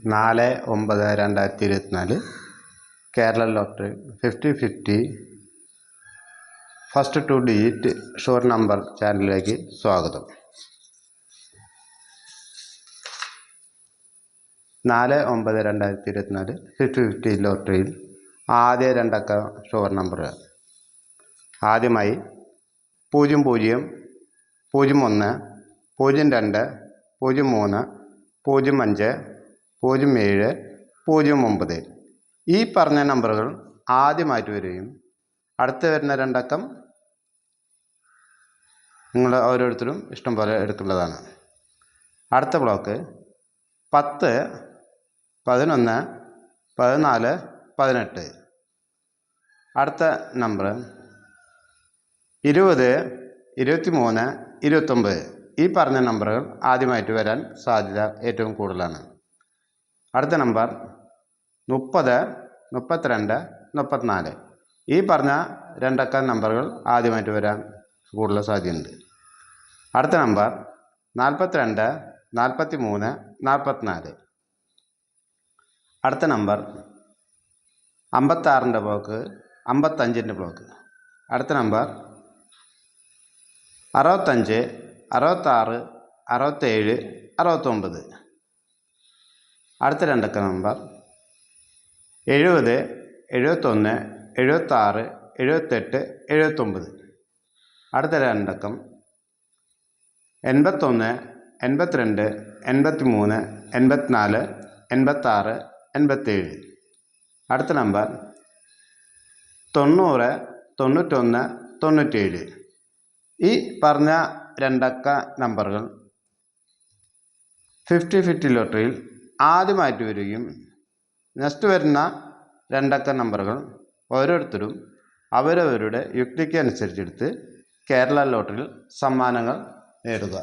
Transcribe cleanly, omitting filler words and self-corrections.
4/9/2024 Kerala lottery 50/50 first 2 digit sure number ചാനലിലേക്ക് സ്വാഗതം. 4/9/2024 50/50 ലോട്ടറിയിൽ ആദ്യ 2 അക്ക ഷുവർ നമ്പറുകൾ. ആദ്യമായി 00, 01, 02, 03, 05, 07, 09 ഈ പറഞ്ഞ നമ്പറുകൾ ആദ്യമായിട്ട് വരികയും അടുത്ത് വരുന്ന 2 അക്കം നിങ്ങൾ ഓരോരുത്തരും ഇഷ്ടം പോലെ എടുക്കേണ്ടതാണ്. അടുത്ത ബ്ലോക്ക് 10, 11, 14, 18. അടുത്ത നമ്പർ 20, 23, 29 ഈ പറഞ്ഞ നമ്പറുകൾ ആദ്യമായിട്ട് വരാൻ സാധ്യത ഏറ്റവും കൂടുതലാണ്. അടുത്ത നമ്പർ 30, 32, 34 ഈ പറഞ്ഞ 2 അക്ക നമ്പറുകൾ ആദ്യമായിട്ട് വരാൻ കൂടുതൽ സാധ്യതയുണ്ട്. അടുത്ത നമ്പർ 42, 43, 44. അടുത്ത നമ്പർ 56ൻ്റെ ബ്ലോക്ക്, 55ൻ്റെ ബ്ലോക്ക്. അടുത്ത നമ്പർ 65, 66, 67, 69. അടുത്ത 2 അക്ക നമ്പർ 70, 71, 76, 78, 79. അടുത്ത 2 അക്കം 81, 82, 83, 84, 86, 87. അടുത്ത നമ്പർ 90, 91, 97. ഈ പറഞ്ഞ 2 അക്ക നമ്പറുകൾ 50/50 ലോട്ടറിയിൽ ആദ്യമായിട്ട് വരികയും നെക്സ്റ്റ് വരുന്ന 2 അക്ക നമ്പറുകൾ ഓരോരുത്തരും അവരവരുടെ യുക്തിക്ക് അനുസരിച്ചെടുത്ത് കേരള ലോട്ടറിയിൽ സമ്മാനങ്ങൾ നേടുക.